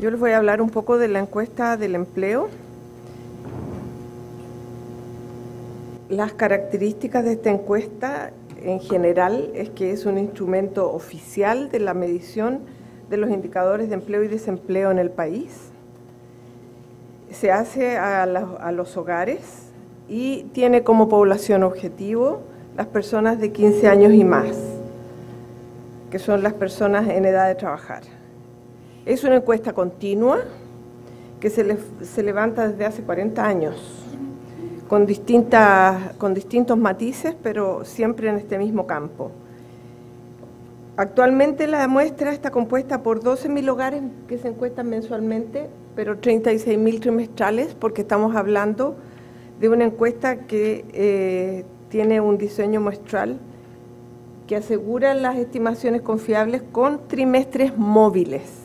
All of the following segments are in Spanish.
Yo les voy a hablar un poco de la encuesta del empleo. Las características de esta encuesta en general es que es un instrumento oficial de la medición de los indicadores de empleo y desempleo en el país. Se hace a los hogares y tiene como población objetivo las personas de 15 años y más, que son las personas en edad de trabajar. Es una encuesta continua que se levanta desde hace 40 años, con distintos matices, pero siempre en este mismo campo. Actualmente la muestra está compuesta por 12.000 hogares que se encuestan mensualmente, pero 36.000 trimestrales, porque estamos hablando de una encuesta que tiene un diseño muestral que asegura las estimaciones confiables con trimestres móviles.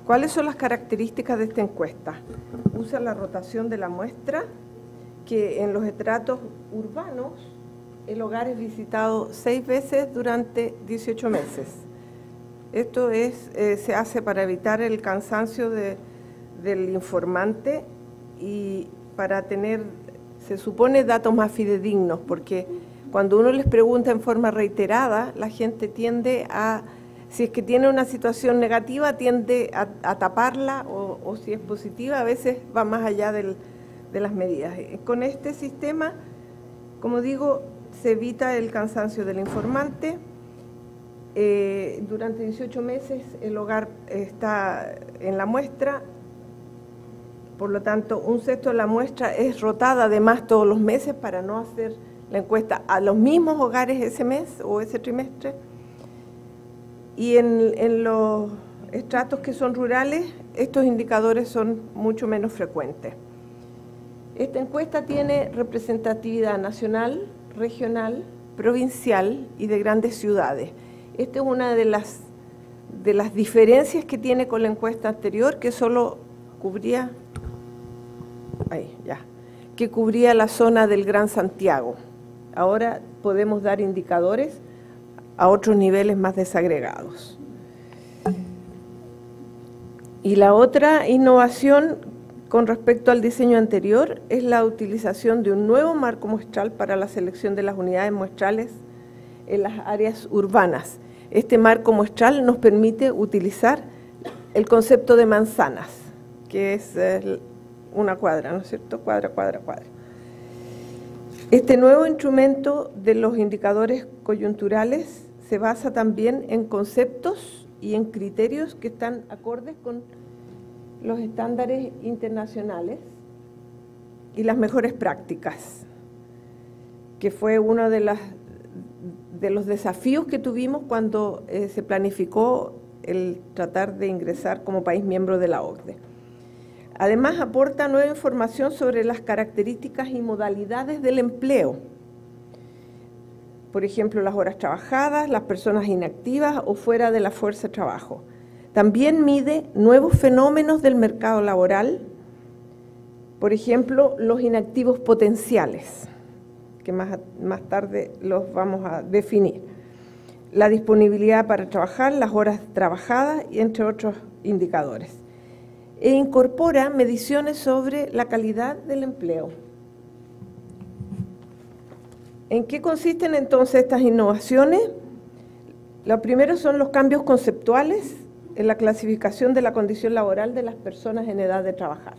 ¿Cuáles son las características de esta encuesta? Usa la rotación de la muestra, que en los estratos urbanos el hogar es visitado 6 veces durante 18 meses. Esto se hace para evitar el cansancio del informante y para tener, se supone, datos más fidedignos, porque cuando uno les pregunta en forma reiterada, la gente tiende a, si es que tiene una situación negativa, tiende a taparla, o si es positiva, a veces va más allá de las medidas. Con este sistema, como digo, se evita el cansancio del informante. Durante 18 meses el hogar está en la muestra, por lo tanto, 1/6 de la muestra es rotada además todos los meses para no hacer la encuesta a los mismos hogares ese mes o ese trimestre. Y en los estratos que son rurales, estos indicadores son mucho menos frecuentes. Esta encuesta tiene representatividad nacional, regional, provincial y de grandes ciudades. Esta es una de las diferencias que tiene con la encuesta anterior, que solo cubría, que cubría la zona del Gran Santiago. Ahora podemos dar indicadores a otros niveles más desagregados. Y la otra innovación con respecto al diseño anterior es la utilización de un nuevo marco muestral para la selección de las unidades muestrales en las áreas urbanas. Este marco muestral nos permite utilizar el concepto de manzanas, que es una cuadra, ¿no es cierto? Cuadra, cuadra, cuadra. Este nuevo instrumento de los indicadores coyunturales se basa también en conceptos y en criterios que están acordes con los estándares internacionales y las mejores prácticas, que fue uno de los desafíos que tuvimos cuando se planificó el tratar de ingresar como país miembro de la OCDE. Además, aporta nueva información sobre las características y modalidades del empleo. Por ejemplo, las horas trabajadas, las personas inactivas o fuera de la fuerza de trabajo. También mide nuevos fenómenos del mercado laboral, por ejemplo, los inactivos potenciales, que más tarde los vamos a definir. La disponibilidad para trabajar, las horas trabajadas y entre otros indicadores. E incorpora mediciones sobre la calidad del empleo. ¿En qué consisten entonces estas innovaciones? Lo primero son los cambios conceptuales en la clasificación de la condición laboral de las personas en edad de trabajar.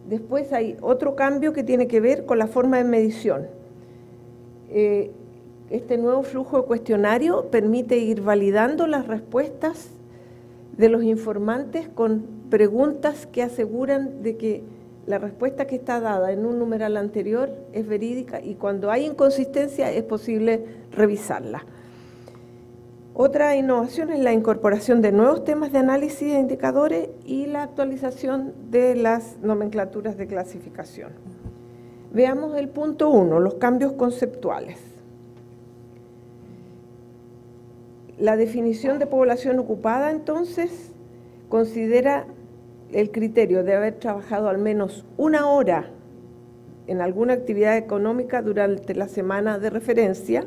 Después hay otro cambio que tiene que ver con la forma de medición. Este nuevo flujo de cuestionario permite ir validando las respuestas de los informantes con preguntas que aseguran de que la respuesta que está dada en un numeral anterior es verídica y cuando hay inconsistencia es posible revisarla. Otra innovación es la incorporación de nuevos temas de análisis de indicadores y la actualización de las nomenclaturas de clasificación. Veamos el punto 1, los cambios conceptuales. La definición de población ocupada, entonces, considera el criterio de haber trabajado al menos 1 hora en alguna actividad económica durante la semana de referencia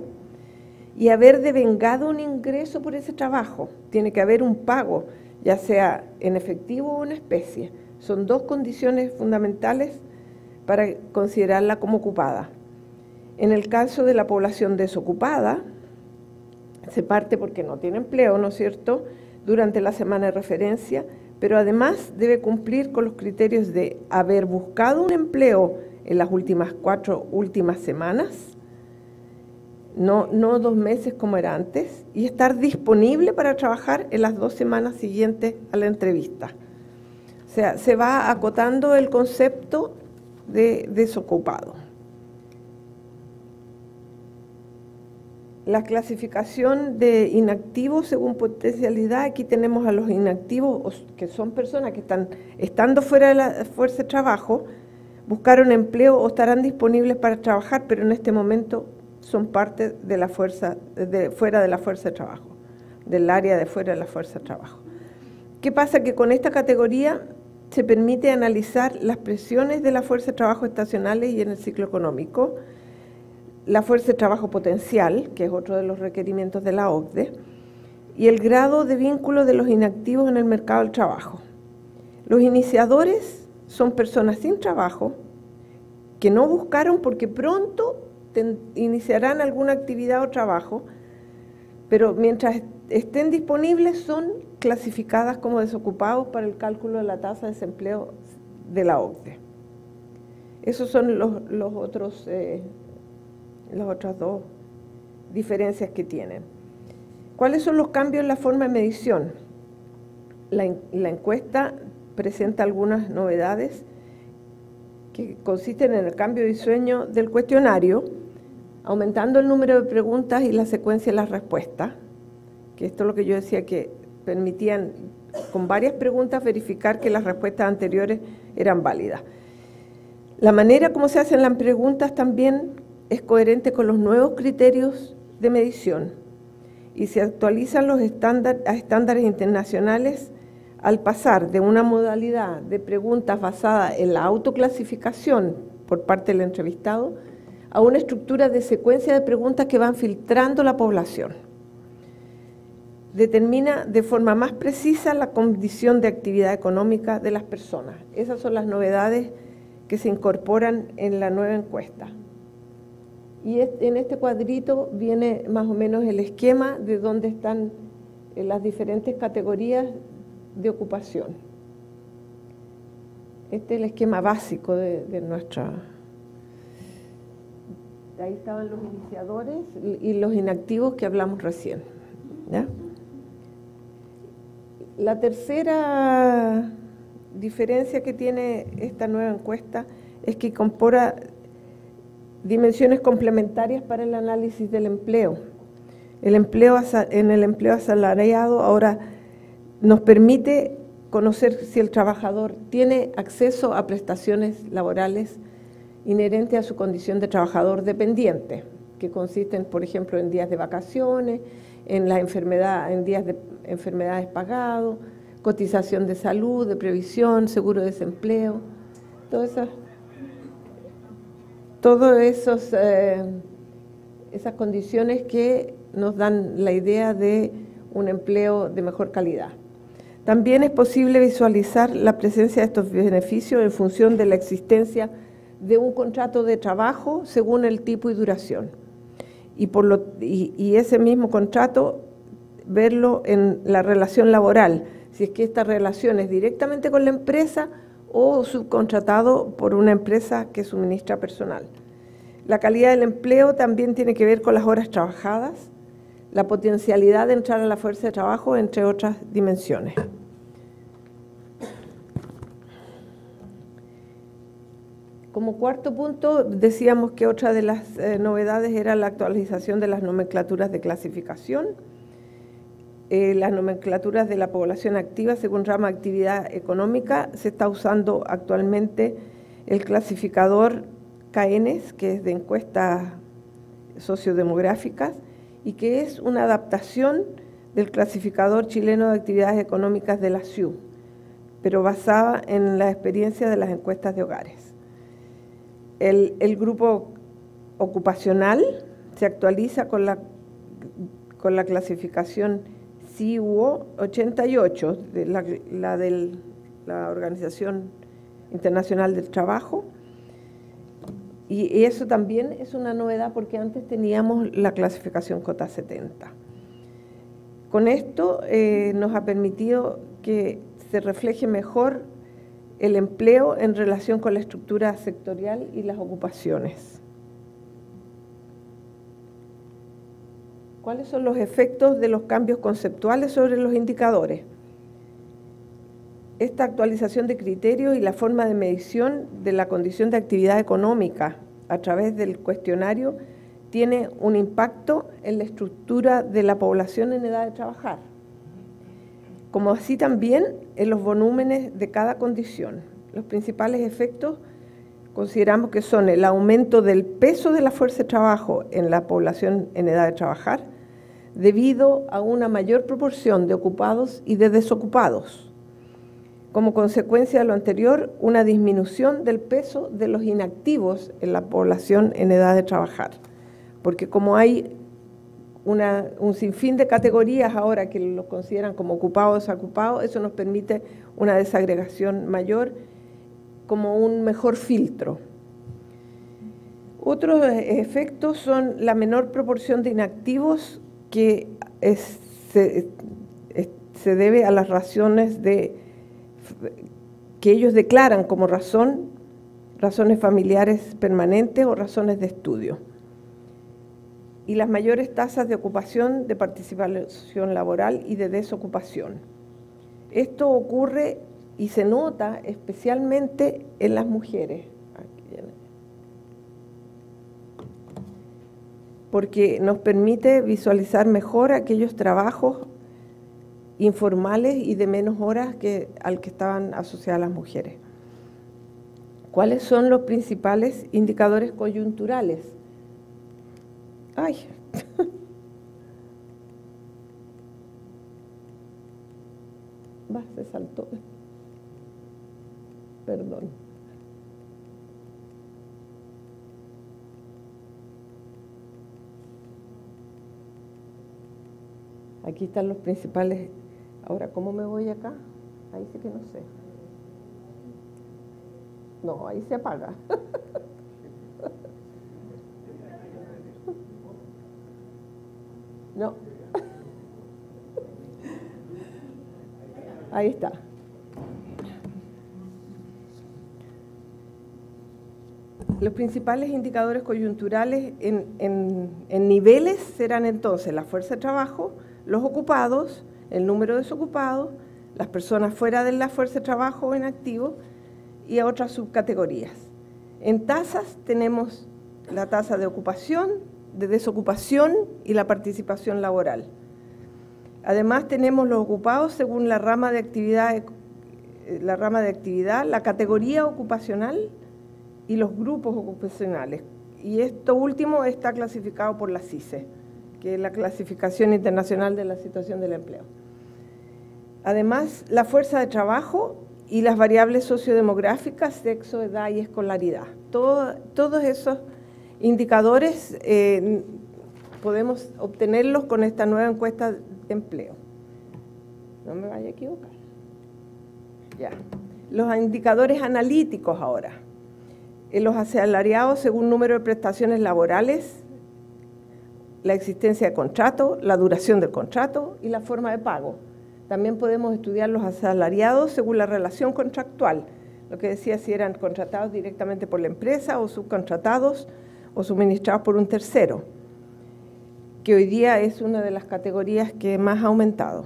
y haber devengado un ingreso por ese trabajo. Tiene que haber un pago, ya sea en efectivo o en especie. Son dos condiciones fundamentales para considerarla como ocupada. En el caso de la población desocupada, se parte porque no tiene empleo, ¿no es cierto?, durante la semana de referencia, pero además debe cumplir con los criterios de haber buscado un empleo en las 4 últimas semanas, no 2 meses como era antes, y estar disponible para trabajar en las 2 semanas siguientes a la entrevista. O sea, se va acotando el concepto de desocupado. La clasificación de inactivos según potencialidad, aquí tenemos a los inactivos, que son personas que están estando fuera de la fuerza de trabajo, buscaron empleo o estarán disponibles para trabajar, pero en este momento son parte de la fuerza, fuera de la fuerza de trabajo, del área de fuera de la fuerza de trabajo. ¿Qué pasa? Que con esta categoría se permite analizar las presiones de la fuerza de trabajo estacionales y en el ciclo económico, la fuerza de trabajo potencial, que es otro de los requerimientos de la OCDE, y el grado de vínculo de los inactivos en el mercado del trabajo. Los iniciadores son personas sin trabajo que no buscaron porque pronto iniciarán alguna actividad o trabajo, pero mientras estén disponibles son clasificadas como desocupados para el cálculo de la tasa de desempleo de la OCDE. Esos son las otras dos diferencias que tienen. ¿Cuáles son los cambios en la forma de medición? La encuesta presenta algunas novedades que consisten en el cambio de diseño del cuestionario, aumentando el número de preguntas y la secuencia de las respuestas, que esto es lo que yo decía, que permitían con varias preguntas verificar que las respuestas anteriores eran válidas. La manera como se hacen las preguntas también es coherente con los nuevos criterios de medición y se actualizan los estándares internacionales al pasar de una modalidad de preguntas basada en la autoclasificación por parte del entrevistado a una estructura de secuencia de preguntas que van filtrando la población. Determina de forma más precisa la condición de actividad económica de las personas. Esas son las novedades que se incorporan en la nueva encuesta. Y en este cuadrito viene más o menos el esquema de dónde están las diferentes categorías de ocupación. Este es el esquema básico de nuestra... Ahí estaban los iniciadores y los inactivos que hablamos recién, ¿ya? La tercera diferencia que tiene esta nueva encuesta es que incorpora dimensiones complementarias para el análisis del empleo. En el empleo asalariado ahora nos permite conocer si el trabajador tiene acceso a prestaciones laborales inherentes a su condición de trabajador dependiente, que consisten, por ejemplo, en días de vacaciones, en días de enfermedades pagados, cotización de salud, de previsión, seguro de desempleo, todas esas condiciones que nos dan la idea de un empleo de mejor calidad. También es posible visualizar la presencia de estos beneficios en función de la existencia de un contrato de trabajo según el tipo y duración. Y ese mismo contrato, verlo en la relación laboral, si es que esta relación es directamente con la empresa o subcontratado por una empresa que suministra personal. La calidad del empleo también tiene que ver con las horas trabajadas, la potencialidad de entrar a la fuerza de trabajo, entre otras dimensiones. Como cuarto punto, decíamos que otra de las novedades era la actualización de las nomenclaturas de clasificación. Las nomenclaturas de la población activa según rama de actividad económica. Se está usando actualmente el clasificador CAENES, que es de encuestas sociodemográficas, y que es una adaptación del clasificador chileno de actividades económicas de la SIU, pero basada en la experiencia de las encuestas de hogares. El grupo ocupacional se actualiza con la clasificación CIUO 88, de la Organización Internacional del Trabajo, y eso también es una novedad porque antes teníamos la clasificación J 70. Con esto nos ha permitido que se refleje mejor el empleo en relación con la estructura sectorial y las ocupaciones. ¿Cuáles son los efectos de los cambios conceptuales sobre los indicadores? Esta actualización de criterios y la forma de medición de la condición de actividad económica a través del cuestionario tiene un impacto en la estructura de la población en edad de trabajar, como así también en los volúmenes de cada condición. Los principales efectos consideramos que son el aumento del peso de la fuerza de trabajo en la población en edad de trabajar, debido a una mayor proporción de ocupados y de desocupados. Como consecuencia de lo anterior, una disminución del peso de los inactivos en la población en edad de trabajar, porque como hay un sinfín de categorías ahora que los consideran como ocupados o desocupados, eso nos permite una desagregación mayor como un mejor filtro. Otros efectos son la menor proporción de inactivos que se debe a las razones que ellos declaran como razones familiares permanentes o razones de estudio. Y las mayores tasas de ocupación, de participación laboral y de desocupación. Esto ocurre y se nota especialmente en las mujeres, porque nos permite visualizar mejor aquellos trabajos informales y de menos horas al que estaban asociadas las mujeres. ¿Cuáles son los principales indicadores coyunturales? ¡Ay! Se saltó. Perdón. Aquí están los principales. Ahora, ¿cómo me voy acá? Ahí sí que no sé. No, ahí se apaga. No. Ahí está. Los principales indicadores coyunturales en niveles serán entonces la fuerza de trabajo, los ocupados, el número de desocupados, las personas fuera de la fuerza de trabajo o inactivos y a otras subcategorías. En tasas tenemos la tasa de ocupación, de desocupación y la participación laboral. Además tenemos los ocupados según la rama de actividad, la categoría ocupacional y los grupos ocupacionales. Y esto último está clasificado por la CICE, que es la Clasificación Internacional de la Situación del Empleo. Además, la fuerza de trabajo y las variables sociodemográficas, sexo, edad y escolaridad. Todos esos indicadores podemos obtenerlos con esta nueva encuesta de empleo. No me vaya a equivocar. Ya. Los indicadores analíticos ahora. Los asalariados según número de prestaciones laborales, la existencia de contrato, la duración del contrato y la forma de pago. También podemos estudiar los asalariados según la relación contractual, lo que decía si eran contratados directamente por la empresa o subcontratados o suministrados por un tercero, que hoy día es una de las categorías que más ha aumentado.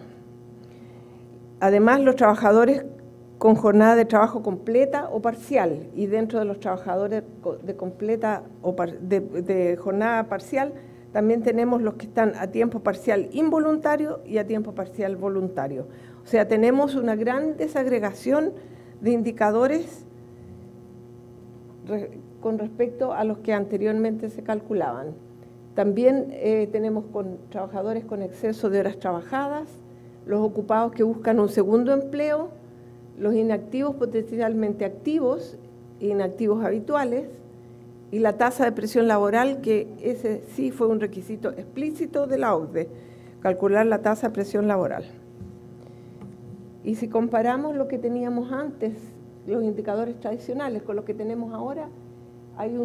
Además, los trabajadores con jornada de trabajo completa o parcial, y dentro de los trabajadores de jornada parcial, también tenemos los que están a tiempo parcial involuntario y a tiempo parcial voluntario. O sea, tenemos una gran desagregación de indicadores con respecto a los que anteriormente se calculaban. También tenemos trabajadores con exceso de horas trabajadas, los ocupados que buscan un segundo empleo, los inactivos potencialmente activos, inactivos habituales, y la tasa de presión laboral, que ese sí fue un requisito explícito de la OCDE, calcular la tasa de presión laboral. Y si comparamos lo que teníamos antes, los indicadores tradicionales, con lo que tenemos ahora, hay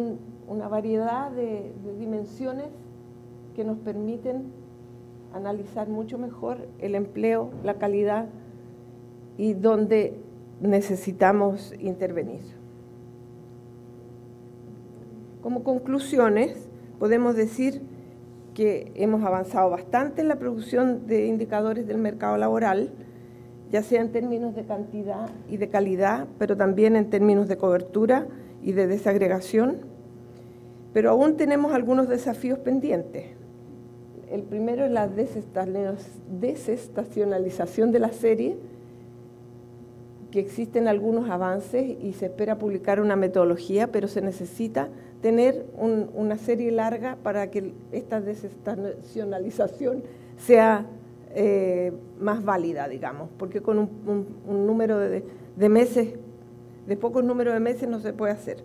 una variedad de dimensiones que nos permiten analizar mucho mejor el empleo, la calidad y dónde necesitamos intervenir. Como conclusiones, podemos decir que hemos avanzado bastante en la producción de indicadores del mercado laboral, ya sea en términos de cantidad y de calidad, pero también en términos de cobertura y de desagregación, pero aún tenemos algunos desafíos pendientes. El primero es la desestacionalización de la serie, que existen algunos avances y se espera publicar una metodología, pero se necesita tener una serie larga para que esta desestacionalización sea más válida, digamos, porque con un número de meses, de pocos números de meses no se puede hacer.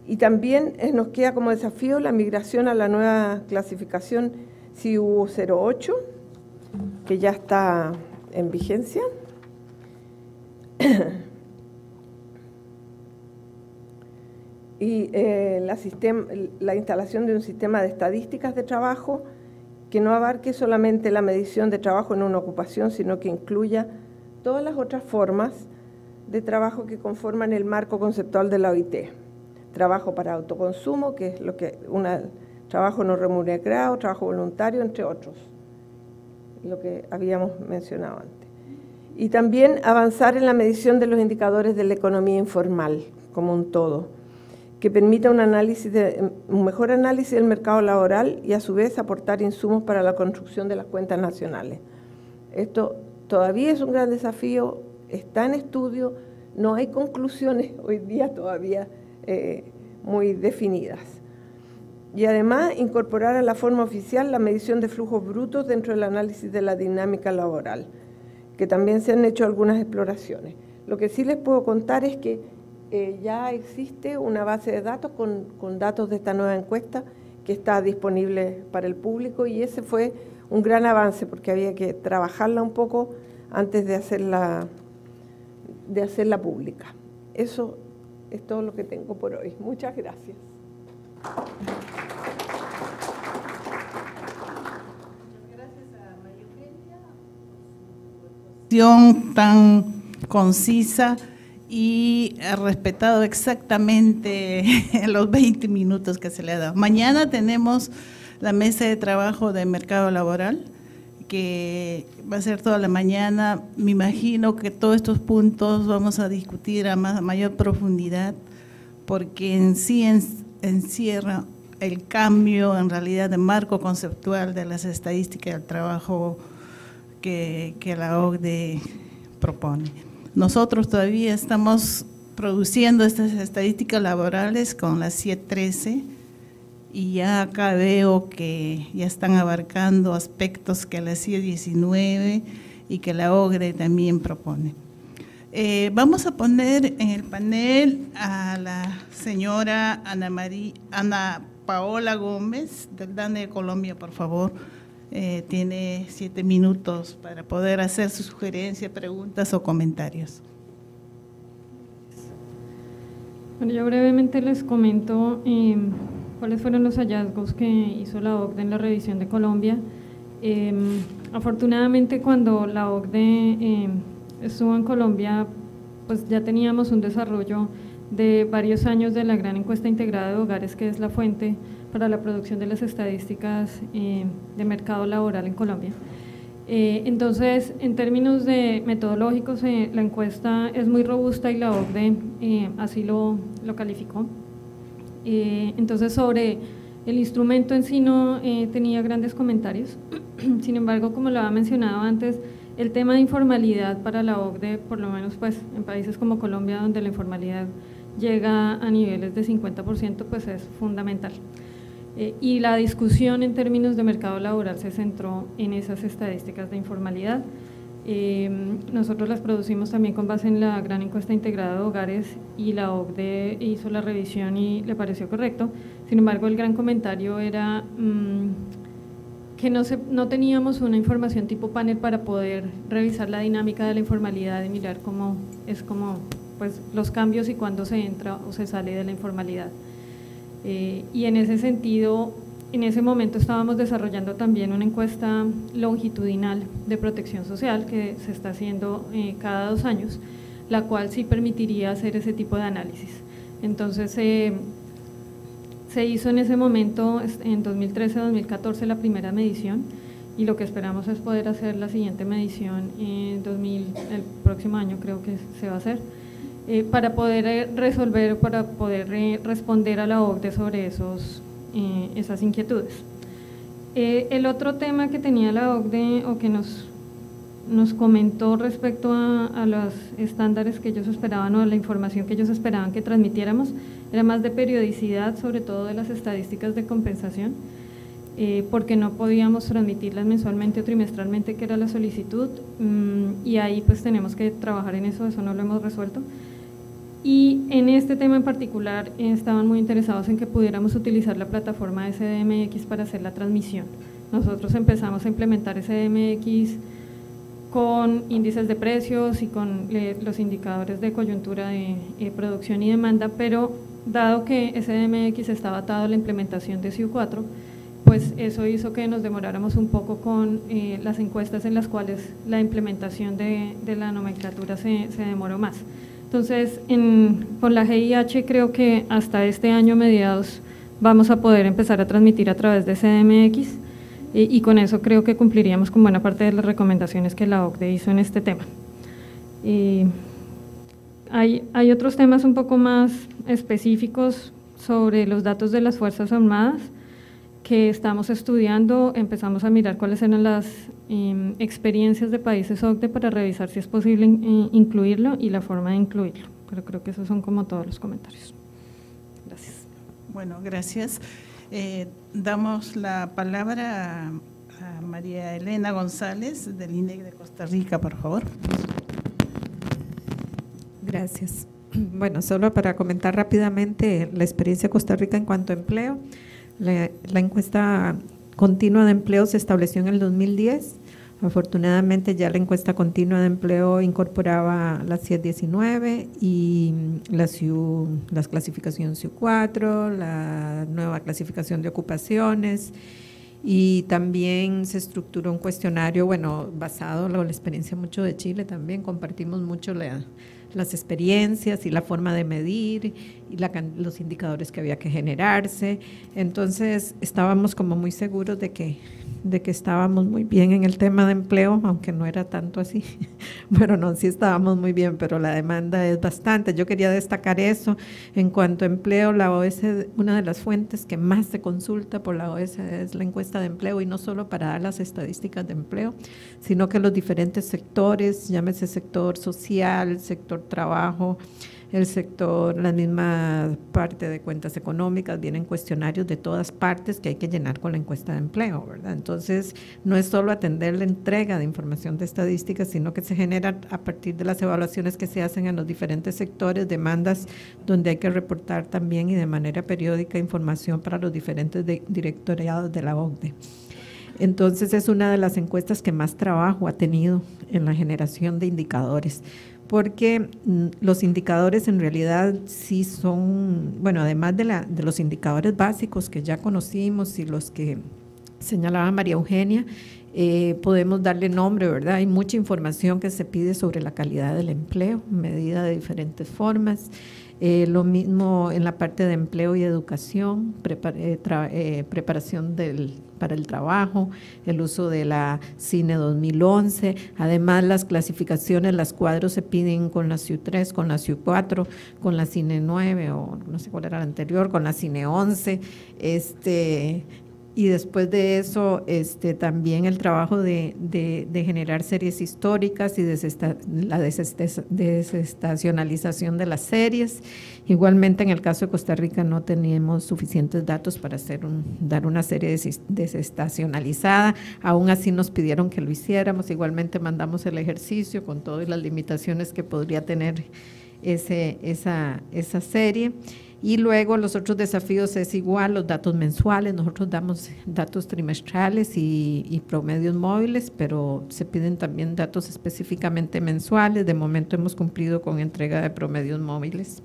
Y también nos queda como desafío la migración a la nueva clasificación CIU 08, que ya está en vigencia. Y la instalación de un sistema de estadísticas de trabajo que no abarque solamente la medición de trabajo en una ocupación, sino que incluya todas las otras formas de trabajo que conforman el marco conceptual de la OIT. Trabajo para autoconsumo, que es lo que trabajo no remunerado, trabajo voluntario, entre otros, lo que habíamos mencionado antes. Y también avanzar en la medición de los indicadores de la economía informal como un todo, que permita un mejor análisis del mercado laboral y a su vez aportar insumos para la construcción de las cuentas nacionales. Esto todavía es un gran desafío, está en estudio, no hay conclusiones hoy día todavía muy definidas. Y además incorporar a la forma oficial la medición de flujos brutos dentro del análisis de la dinámica laboral, que también se han hecho algunas exploraciones. Lo que sí les puedo contar es que ya existe una base de datos con datos de esta nueva encuesta que está disponible para el público, y ese fue un gran avance porque había que trabajarla un poco antes de hacerla pública. Eso es todo lo que tengo por hoy. Muchas gracias. Gracias a María Eugenia por su exposición tan concisa y ha respetado exactamente los 20 minutos que se le ha dado. Mañana tenemos la mesa de trabajo de mercado laboral, que va a ser toda la mañana. Me imagino que todos estos puntos vamos a discutir a mayor profundidad, porque en sí encierra el cambio en realidad de marco conceptual de las estadísticas del trabajo que la OCDE propone. Nosotros todavía estamos produciendo estas estadísticas laborales con la CIE 13 y ya acá veo que ya están abarcando aspectos que la CIE 19 y que la OCDE también propone. Vamos a poner en el panel a la señora Ana Paola Gómez, del DANE de Colombia, por favor. Tiene 7 minutos para poder hacer sus sugerencias, preguntas o comentarios. Bueno, yo brevemente les comento cuáles fueron los hallazgos que hizo la OCDE en la revisión de Colombia. Afortunadamente, cuando la OCDE estuvo en Colombia, pues ya teníamos un desarrollo de varios años de la gran encuesta integrada de hogares, que es la fuente para la producción de las estadísticas de mercado laboral en Colombia. Entonces, en términos de metodológicos, la encuesta es muy robusta y la OCDE así lo calificó. Entonces, sobre el instrumento en sí no tenía grandes comentarios. Sin embargo, como lo había mencionado antes, el tema de informalidad para la OCDE, por lo menos pues en países como Colombia, donde la informalidad llega a niveles de 50%, pues es fundamental. Y la discusión en términos de mercado laboral se centró en esas estadísticas de informalidad. Nosotros las producimos también con base en la gran encuesta integrada de hogares y la OCDE hizo la revisión y le pareció correcto. Sin embargo, el gran comentario era que no teníamos una información tipo panel para poder revisar la dinámica de la informalidad y mirar cómo pues, los cambios y cuándo se entra o se sale de la informalidad. Y en ese sentido, en ese momento estábamos desarrollando también una encuesta longitudinal de protección social que se está haciendo cada 2 años, la cual sí permitiría hacer ese tipo de análisis. Entonces, se hizo en ese momento, en 2013-2014, la primera medición, y lo que esperamos es poder hacer la siguiente medición en el próximo año, creo que se va a hacer, para poder resolver, para poder responder a la OCDE sobre esas inquietudes. El otro tema que tenía la OCDE o que nos comentó respecto a los estándares que ellos esperaban o la información que ellos esperaban que transmitiéramos era más de periodicidad, sobre todo de las estadísticas de compensación, porque no podíamos transmitirlas mensualmente o trimestralmente, que era la solicitud, y ahí pues tenemos que trabajar en eso no lo hemos resuelto. Y en este tema en particular estaban muy interesados en que pudiéramos utilizar la plataforma SDMX para hacer la transmisión. Nosotros empezamos a implementar SDMX con índices de precios y con los indicadores de coyuntura de producción y demanda, pero dado que SDMX estaba atado a la implementación de CIU4, pues eso hizo que nos demoráramos un poco con las encuestas en las cuales la implementación de la nomenclatura se demoró más. Entonces, con la GIH creo que hasta este año mediados vamos a poder empezar a transmitir a través de CDMX y con eso creo que cumpliríamos con buena parte de las recomendaciones que la OCDE hizo en este tema. Hay otros temas un poco más específicos sobre los datos de las Fuerzas Armadas que estamos estudiando. Empezamos a mirar cuáles eran las experiencias de países OCDE para revisar si es posible incluirlo y la forma de incluirlo, pero creo que esos son como todos los comentarios. Gracias. Bueno, gracias. Damos la palabra a María Elena González del INEC de Costa Rica, por favor. Gracias. Bueno, solo para comentar rápidamente la experiencia de Costa Rica en cuanto a empleo. La encuesta continua de empleo se estableció en el 2010. Afortunadamente ya la encuesta continua de empleo incorporaba la CIE-19 y la clasificación CIU4, la nueva clasificación de ocupaciones, y también se estructuró un cuestionario, bueno, basado en la experiencia mucho de Chile también, compartimos mucho las experiencias y la forma de medir y los indicadores que había que generarse. Entonces estábamos como muy seguros de que estábamos muy bien en el tema de empleo, aunque no era tanto así. Bueno, no, sí estábamos muy bien, pero la demanda es bastante. Yo quería destacar eso. En cuanto a empleo, la OSD, una de las fuentes que más se consulta por la OSD es la encuesta de empleo, y no solo para dar las estadísticas de empleo, sino que los diferentes sectores, llámese sector social, sector trabajo, el sector, la misma parte de cuentas económicas, vienen cuestionarios de todas partes que hay que llenar con la encuesta de empleo, ¿verdad? Entonces, no es solo atender la entrega de información de estadísticas, sino que se generan a partir de las evaluaciones que se hacen en los diferentes sectores, demandas donde hay que reportar también y de manera periódica información para los diferentes directoriados de la OCDE. Entonces, es una de las encuestas que más trabajo ha tenido en la generación de indicadores, porque los indicadores en realidad sí son, bueno, además de los indicadores básicos que ya conocimos y los que señalaba María Eugenia, podemos darle nombre, ¿verdad? Hay mucha información que se pide sobre la calidad del empleo, medida de diferentes formas. Lo mismo en la parte de empleo y educación, preparación para el trabajo, el uso de la CINE 2011, además las clasificaciones, las cuadros se piden con la CIU3, con la CIU4, con la CINE 9 o no sé cuál era la anterior, con la CINE 11, Y después de eso, también el trabajo de generar series históricas y la desestacionalización de las series. Igualmente, en el caso de Costa Rica, no teníamos suficientes datos para dar una serie desestacionalizada. Aún así nos pidieron que lo hiciéramos. Igualmente mandamos el ejercicio con todas las limitaciones que podría tener esa serie. Y luego los otros desafíos es igual, los datos mensuales, nosotros damos datos trimestrales y promedios móviles, pero se piden también datos específicamente mensuales. De momento hemos cumplido con entrega de promedios móviles.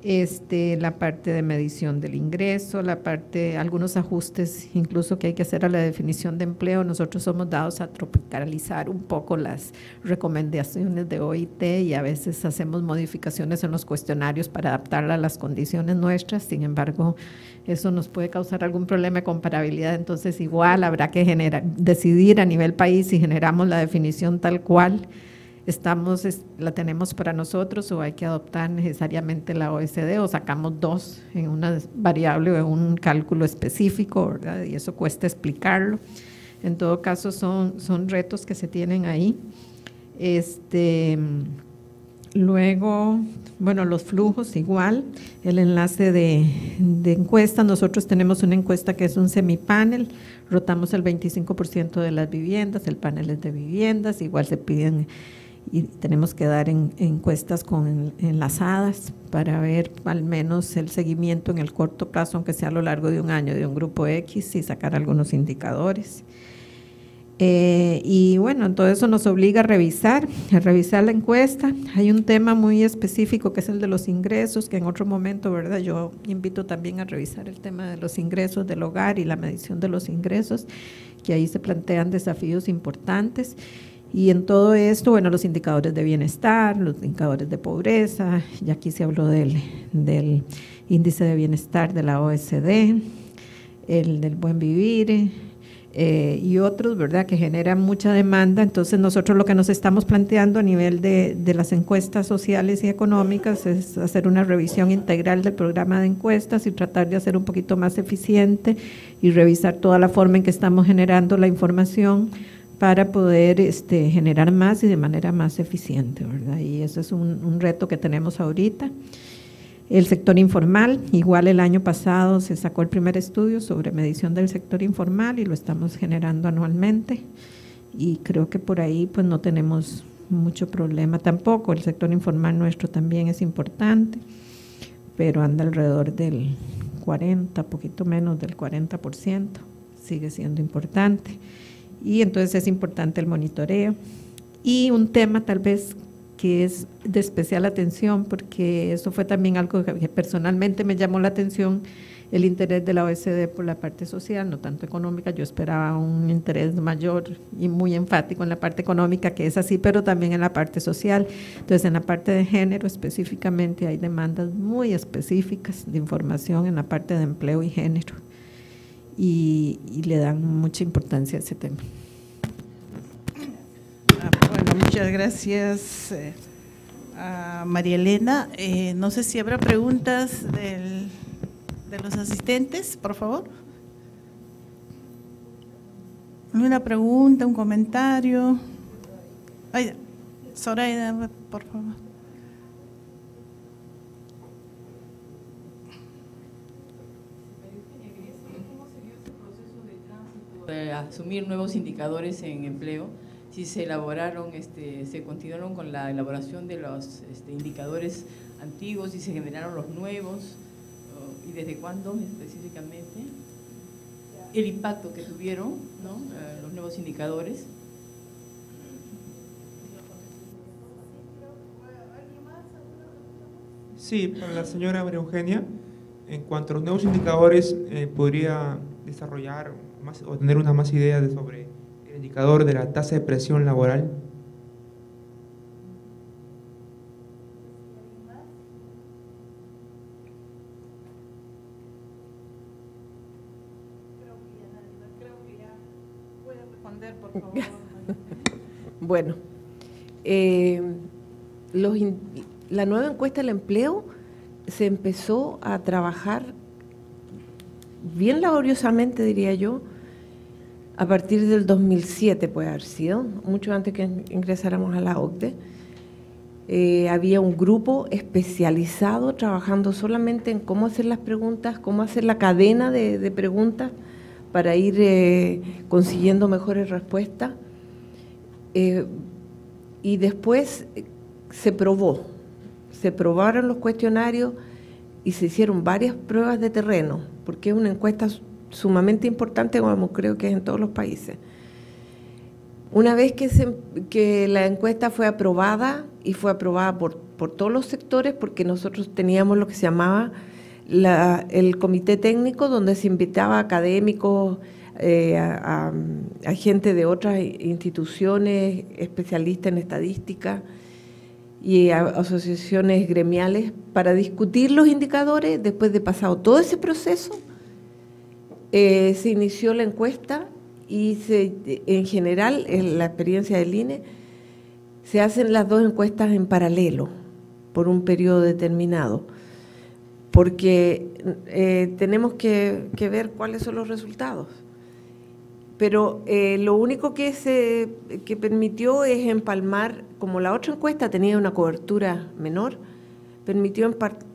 La parte de medición del ingreso, algunos ajustes incluso que hay que hacer a la definición de empleo. Nosotros somos dados a tropicalizar un poco las recomendaciones de OIT y a veces hacemos modificaciones en los cuestionarios para adaptarla a las condiciones nuestras. Sin embargo, eso nos puede causar algún problema de comparabilidad, entonces igual habrá que decidir a nivel país si generamos la definición tal cual la tenemos para nosotros o hay que adoptar necesariamente la OECD o sacamos dos en una variable o en un cálculo específico, ¿verdad? Y eso cuesta explicarlo. En todo caso son retos que se tienen ahí. Luego, bueno, los flujos igual, el enlace de encuesta, nosotros tenemos una encuesta que es un semipanel, rotamos el 25% de las viviendas, el panel es de viviendas, igual se piden y tenemos que dar encuestas enlazadas para ver al menos el seguimiento en el corto plazo, aunque sea a lo largo de un año, de un grupo X y sacar algunos indicadores. Y bueno, todo eso nos obliga a revisar la encuesta. Hay un tema muy específico que es el de los ingresos, que en otro momento, ¿verdad? Yo invito también a revisar el tema de los ingresos del hogar y la medición de los ingresos, que ahí se plantean desafíos importantes. Y en todo esto, bueno, los indicadores de bienestar, los indicadores de pobreza, ya aquí se habló del índice de bienestar de la OECD, el del buen vivir y otros, ¿verdad?, que generan mucha demanda. Entonces nosotros lo que nos estamos planteando a nivel de las encuestas sociales y económicas es hacer una revisión integral del programa de encuestas y tratar de hacer un poquito más eficiente y revisar toda la forma en que estamos generando la información para poder generar más y de manera más eficiente, ¿verdad? Y eso es un reto que tenemos ahorita. El sector informal, igual el año pasado se sacó el primer estudio sobre medición del sector informal y lo estamos generando anualmente y creo que por ahí pues no tenemos mucho problema tampoco. El sector informal nuestro también es importante, pero anda alrededor del 40, poquito menos del 40%, sigue siendo importante. Y entonces es importante el monitoreo. Y un tema tal vez que es de especial atención, porque eso fue también algo que personalmente me llamó la atención, el interés de la OECD por la parte social, no tanto económica. Yo esperaba un interés mayor y muy enfático en la parte económica, que es así, pero también en la parte social. Entonces, en la parte de género específicamente hay demandas muy específicas de información en la parte de empleo y género. Y le dan mucha importancia a ese tema. Bueno, muchas gracias a María Elena. No sé si habrá preguntas de los asistentes, por favor. ¿Alguna pregunta, un comentario? Ay, Zoraida, por favor. De asumir nuevos indicadores en empleo, si se elaboraron, se continuaron con la elaboración de los indicadores antiguos y se generaron los nuevos, y desde cuándo específicamente, el impacto que tuvieron, ¿no?, los nuevos indicadores. Sí, para la señora María Eugenia, en cuanto a los nuevos indicadores, podría desarrollar más, o tener una más idea sobre el indicador de la tasa de presión laboral. Creo que ya puede responder, por favor. Bueno, la nueva encuesta del empleo se empezó a trabajar bien laboriosamente, diría yo, a partir del 2007 puede haber sido, mucho antes que ingresáramos a la OCDE. Había un grupo especializado trabajando solamente en cómo hacer las preguntas, cómo hacer la cadena de preguntas para ir consiguiendo mejores respuestas. Y después se probaron los cuestionarios y se hicieron varias pruebas de terreno, porque es una encuesta sumamente importante, como creo que es en todos los países. Una vez que la encuesta fue aprobada, y fue aprobada por todos los sectores, porque nosotros teníamos lo que se llamaba el comité técnico, donde se invitaba a académicos, a gente de otras instituciones, especialistas en estadística y a asociaciones gremiales para discutir los indicadores. Después de pasado todo ese proceso, se inició la encuesta y en general, en la experiencia del INE, se hacen las dos encuestas en paralelo por un periodo determinado, porque tenemos que ver cuáles son los resultados. Pero lo único que permitió es empalmar, como la otra encuesta tenía una cobertura menor, permitió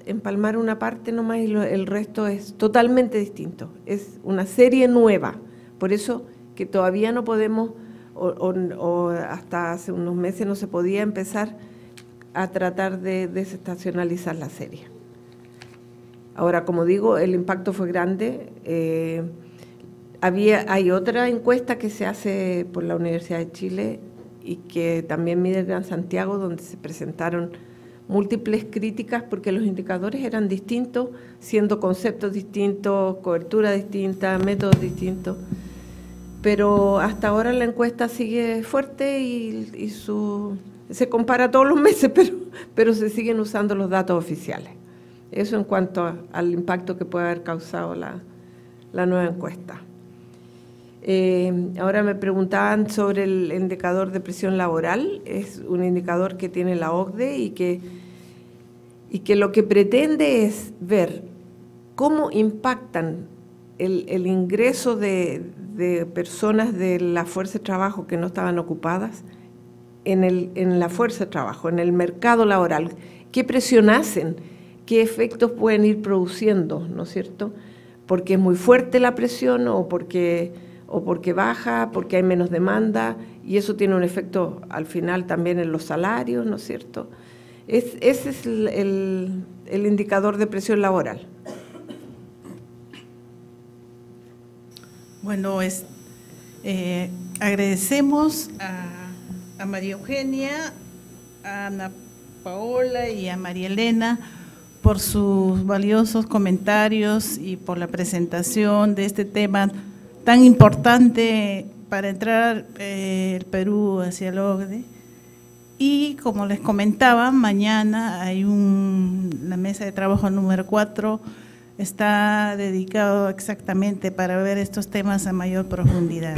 empalmar una parte nomás y el resto es totalmente distinto. Es una serie nueva, por eso que todavía no podemos, o hasta hace unos meses no se podía empezar a tratar de desestacionalizar la serie. Ahora, como digo, el impacto fue grande. Hay otra encuesta que se hace por la Universidad de Chile y que también mide el Gran Santiago, donde se presentaron múltiples críticas porque los indicadores eran distintos, siendo conceptos distintos, cobertura distinta, métodos distintos. Pero hasta ahora la encuesta sigue fuerte y se compara todos los meses, pero se siguen usando los datos oficiales. Eso en cuanto al impacto que puede haber causado la nueva encuesta. Ahora me preguntaban sobre el indicador de presión laboral. Es un indicador que tiene la OCDE y que lo que pretende es ver cómo impactan el ingreso de personas de la fuerza de trabajo que no estaban ocupadas en la fuerza de trabajo, en el mercado laboral. ¿Qué presión hacen? ¿Qué efectos pueden ir produciendo? ¿No es cierto? Porque es muy fuerte la presión o porque baja, porque hay menos demanda, y eso tiene un efecto al final también en los salarios, ¿no es cierto? Ese es el indicador de presión laboral. Bueno, agradecemos a María Eugenia, a Ana Paola y a María Elena por sus valiosos comentarios y por la presentación de este tema tan importante para entrar el Perú hacia el OCDE. Y como les comentaba, mañana hay la mesa de trabajo número 4, está dedicado exactamente para ver estos temas a mayor profundidad.